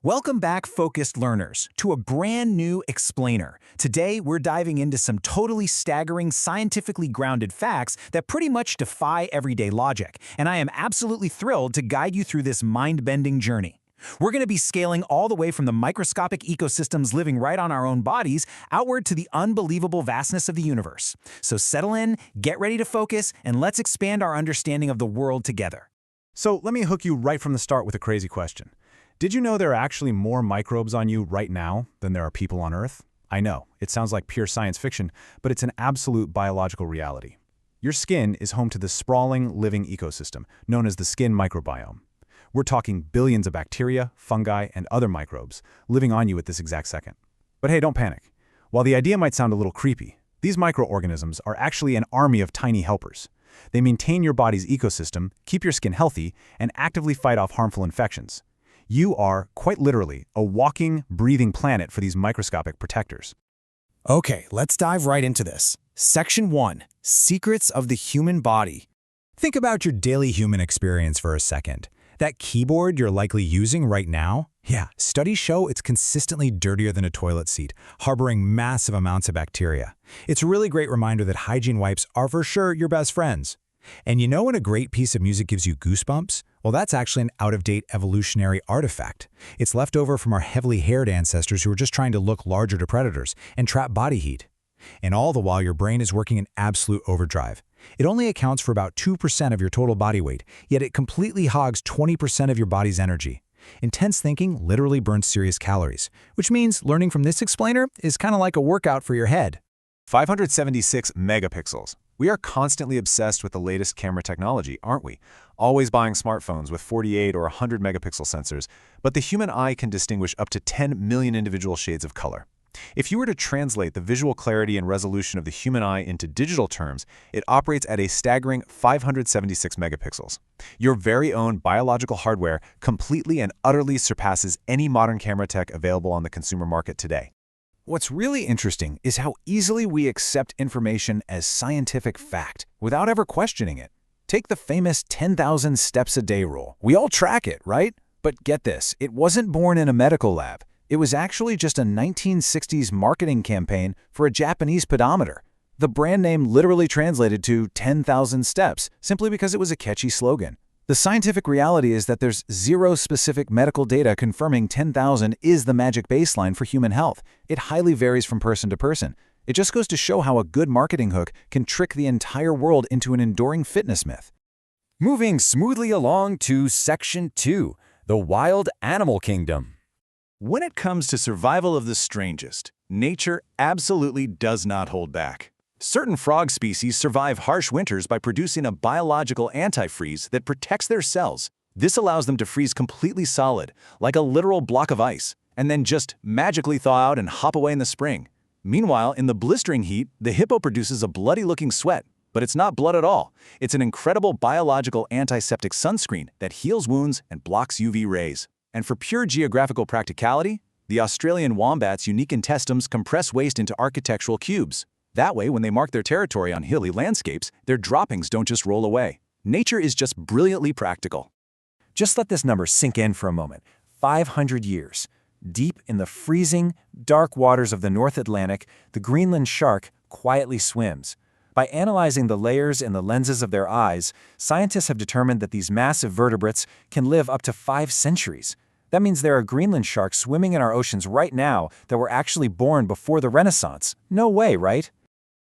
Welcome back, focused learners, to a brand new explainer. Today, we're diving into some totally staggering, scientifically grounded facts that pretty much defy everyday logic, and I am absolutely thrilled to guide you through this mind-bending journey. We're going to be scaling all the way from the microscopic ecosystems living right on our own bodies outward to the unbelievable vastness of the universe. So settle in, get ready to focus, and let's expand our understanding of the world together. So let me hook you right from the start with a crazy question. Did you know there are actually more microbes on you right now than there are people on Earth? I know, it sounds like pure science fiction, but it's an absolute biological reality. Your skin is home to the sprawling, living ecosystem known as the skin microbiome. We're talking billions of bacteria, fungi, and other microbes living on you at this exact second. But hey, don't panic. While the idea might sound a little creepy, these microorganisms are actually an army of tiny helpers. They maintain your body's ecosystem, keep your skin healthy, and actively fight off harmful infections. You are, quite literally, a walking, breathing planet for these microscopic protectors. Okay, let's dive right into this. Section 1. Secrets of the Human Body. Think about your daily human experience for a second. That keyboard you're likely using right now? Yeah, studies show it's consistently dirtier than a toilet seat, harboring massive amounts of bacteria. It's a really great reminder that hygiene wipes are for sure your best friends. And you know when a great piece of music gives you goosebumps? Well, that's actually an out-of-date evolutionary artifact. It's left over from our heavily haired ancestors who were just trying to look larger to predators and trap body heat. And all the while, your brain is working in absolute overdrive. It only accounts for about 2% of your total body weight, yet it completely hogs 20% of your body's energy. Intense thinking literally burns serious calories, which means learning from this explainer is kind of like a workout for your head. 576 megapixels. We are constantly obsessed with the latest camera technology, aren't we? Always buying smartphones with 48 or 100 megapixel sensors, but the human eye can distinguish up to 10 million individual shades of color. If you were to translate the visual clarity and resolution of the human eye into digital terms, it operates at a staggering 576 megapixels. Your very own biological hardware completely and utterly surpasses any modern camera tech available on the consumer market today. What's really interesting is how easily we accept information as scientific fact without ever questioning it. Take the famous 10,000 steps a day rule. We all track it, right? But get this, it wasn't born in a medical lab. It was actually just a 1960s marketing campaign for a Japanese pedometer. The brand name literally translated to 10,000 steps simply because it was a catchy slogan. The scientific reality is that there's zero specific medical data confirming 10,000 is the magic baseline for human health. It highly varies from person to person. It just goes to show how a good marketing hook can trick the entire world into an enduring fitness myth. Moving smoothly along to Section 2, the Wild Animal Kingdom. When it comes to survival of the strangest, nature absolutely does not hold back. Certain frog species survive harsh winters by producing a biological antifreeze that protects their cells. This allows them to freeze completely solid, like a literal block of ice, and then just magically thaw out and hop away in the spring. Meanwhile, in the blistering heat, the hippo produces a bloody-looking sweat, but it's not blood at all. It's an incredible biological antiseptic sunscreen that heals wounds and blocks UV rays. And for pure geographical practicality, the Australian wombat's unique intestines compress waste into architectural cubes. That way, when they mark their territory on hilly landscapes, their droppings don't just roll away. Nature is just brilliantly practical. Just let this number sink in for a moment. 500 years. Deep in the freezing, dark waters of the North Atlantic, the Greenland shark quietly swims. By analyzing the layers in the lenses of their eyes, scientists have determined that these massive vertebrates can live up to 5 centuries. That means there are Greenland sharks swimming in our oceans right now that were actually born before the Renaissance. No way, right?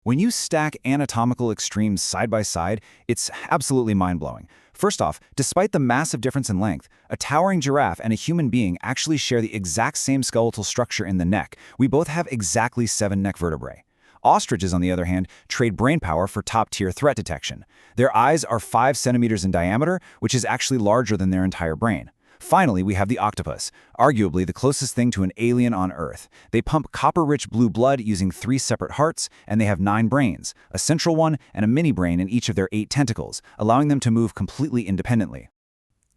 When you stack anatomical extremes side by side, it's absolutely mind-blowing. First off, despite the massive difference in length, a towering giraffe and a human being actually share the exact same skeletal structure in the neck. We both have exactly 7 neck vertebrae. Ostriches, on the other hand, trade brainpower for top-tier threat detection. Their eyes are 5 centimeters in diameter, which is actually larger than their entire brain. Finally, we have the octopus, arguably the closest thing to an alien on Earth. They pump copper-rich blue blood using 3 separate hearts, and they have 9 brains, a central one and a mini-brain in each of their 8 tentacles, allowing them to move completely independently.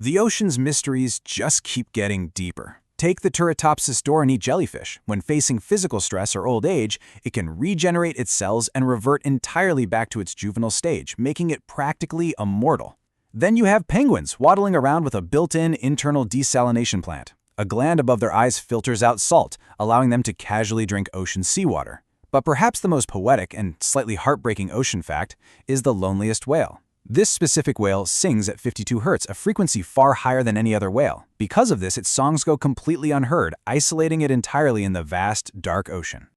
The ocean's mysteries just keep getting deeper. Take the Turritopsis doryni jellyfish. When facing physical stress or old age, it can regenerate its cells and revert entirely back to its juvenile stage, making it practically immortal. Then you have penguins waddling around with a built-in internal desalination plant. A gland above their eyes filters out salt, allowing them to casually drink ocean seawater. But perhaps the most poetic and slightly heartbreaking ocean fact is the loneliest whale. This specific whale sings at 52 hertz, a frequency far higher than any other whale. Because of this, its songs go completely unheard, isolating it entirely in the vast, dark ocean.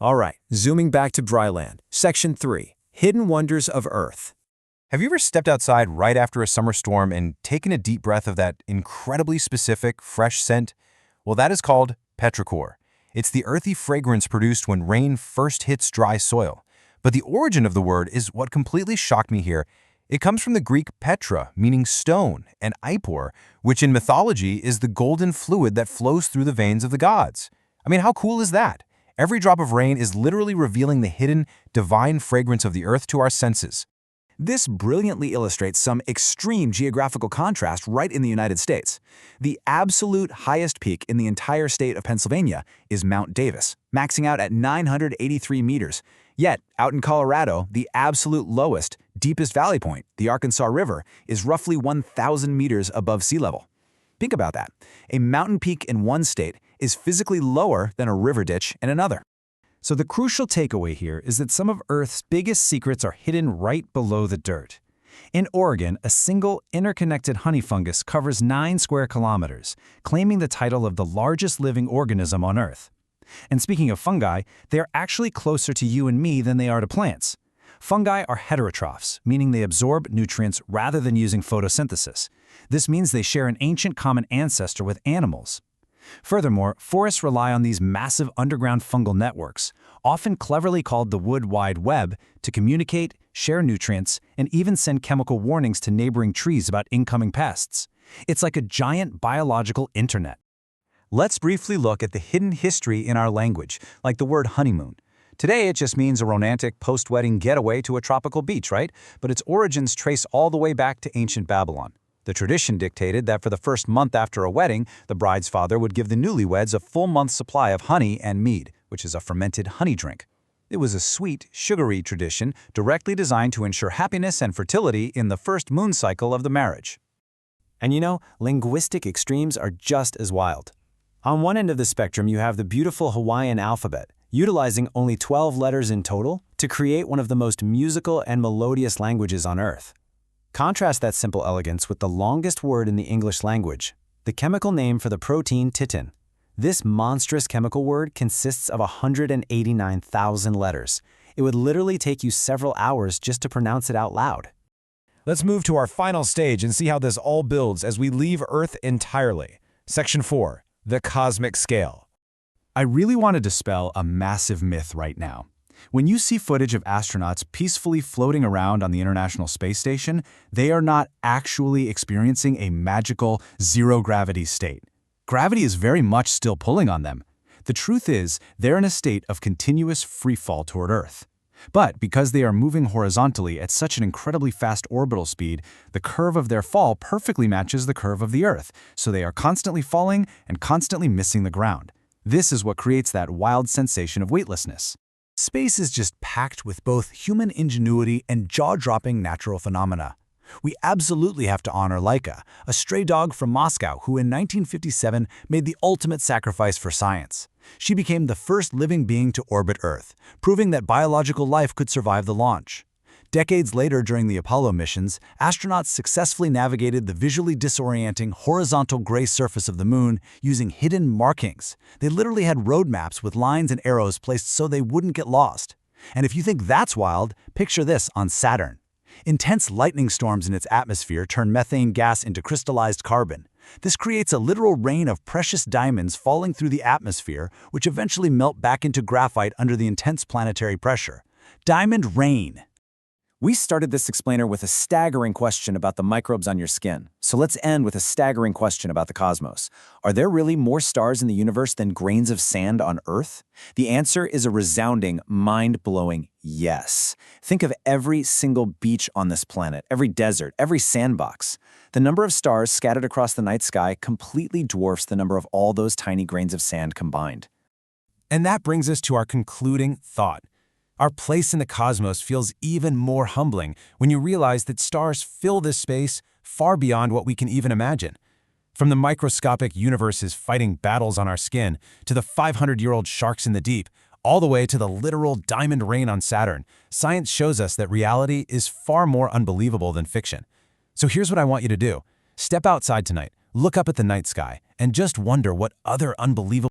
All right, zooming back to dry land. Section 3, Hidden Wonders of Earth. Have you ever stepped outside right after a summer storm and taken a deep breath of that incredibly specific, fresh scent? Well, that is called petrichor. It's the earthy fragrance produced when rain first hits dry soil. But the origin of the word is what completely shocked me here. It comes from the Greek petra, meaning stone, and ichor, which in mythology is the golden fluid that flows through the veins of the gods. I mean, how cool is that? Every drop of rain is literally revealing the hidden, divine fragrance of the earth to our senses. This brilliantly illustrates some extreme geographical contrast right in the United States. The absolute highest peak in the entire state of Pennsylvania is Mount Davis, maxing out at 983 meters. Yet, out in Colorado, the absolute lowest, deepest valley point, the Arkansas River, is roughly 1,000 meters above sea level. Think about that. A mountain peak in one state is physically lower than a river ditch in another. So the crucial takeaway here is that some of Earth's biggest secrets are hidden right below the dirt. In Oregon, a single interconnected honey fungus covers 9 square kilometers, claiming the title of the largest living organism on Earth. And speaking of fungi, they're actually closer to you and me than they are to plants. Fungi are heterotrophs, meaning they absorb nutrients rather than using photosynthesis. This means they share an ancient common ancestor with animals. Furthermore, forests rely on these massive underground fungal networks, often cleverly called the Wood Wide Web, to communicate, share nutrients, and even send chemical warnings to neighboring trees about incoming pests. It's like a giant biological internet. Let's briefly look at the hidden history in our language, like the word honeymoon. Today, it just means a romantic post-wedding getaway to a tropical beach, right? But its origins trace all the way back to ancient Babylon. The tradition dictated that for the first month after a wedding, the bride's father would give the newlyweds a full month's supply of honey and mead, which is a fermented honey drink. It was a sweet, sugary tradition directly designed to ensure happiness and fertility in the first moon cycle of the marriage. And you know, linguistic extremes are just as wild. On one end of the spectrum, you have the beautiful Hawaiian alphabet, utilizing only 12 letters in total to create one of the most musical and melodious languages on Earth. Contrast that simple elegance with the longest word in the English language, the chemical name for the protein titin. This monstrous chemical word consists of 189,000 letters. It would literally take you several hours just to pronounce it out loud. Let's move to our final stage and see how this all builds as we leave Earth entirely. Section 4, the cosmic scale. I really want to dispel a massive myth right now. When you see footage of astronauts peacefully floating around on the International Space Station, they are not actually experiencing a magical zero-gravity state. Gravity is very much still pulling on them. The truth is, they're in a state of continuous freefall toward Earth. But because they are moving horizontally at such an incredibly fast orbital speed, the curve of their fall perfectly matches the curve of the Earth, so they are constantly falling and constantly missing the ground. This is what creates that wild sensation of weightlessness. Space is just packed with both human ingenuity and jaw-dropping natural phenomena. We absolutely have to honor Laika, a stray dog from Moscow who in 1957 made the ultimate sacrifice for science. She became the first living being to orbit Earth, proving that biological life could survive the launch. Decades later during the Apollo missions, astronauts successfully navigated the visually disorienting horizontal gray surface of the moon using hidden markings. They literally had road maps with lines and arrows placed so they wouldn't get lost. And if you think that's wild, picture this on Saturn. Intense lightning storms in its atmosphere turn methane gas into crystallized carbon. This creates a literal rain of precious diamonds falling through the atmosphere, which eventually melt back into graphite under the intense planetary pressure. Diamond rain. We started this explainer with a staggering question about the microbes on your skin. So let's end with a staggering question about the cosmos. Are there really more stars in the universe than grains of sand on Earth? The answer is a resounding, mind-blowing yes. Think of every single beach on this planet, every desert, every sandbox. The number of stars scattered across the night sky completely dwarfs the number of all those tiny grains of sand combined. And that brings us to our concluding thought. Our place in the cosmos feels even more humbling when you realize that stars fill this space far beyond what we can even imagine. From the microscopic universes fighting battles on our skin, to the 500-year-old sharks in the deep, all the way to the literal diamond rain on Saturn, science shows us that reality is far more unbelievable than fiction. So here's what I want you to do. Step outside tonight, look up at the night sky, and just wonder what other unbelievable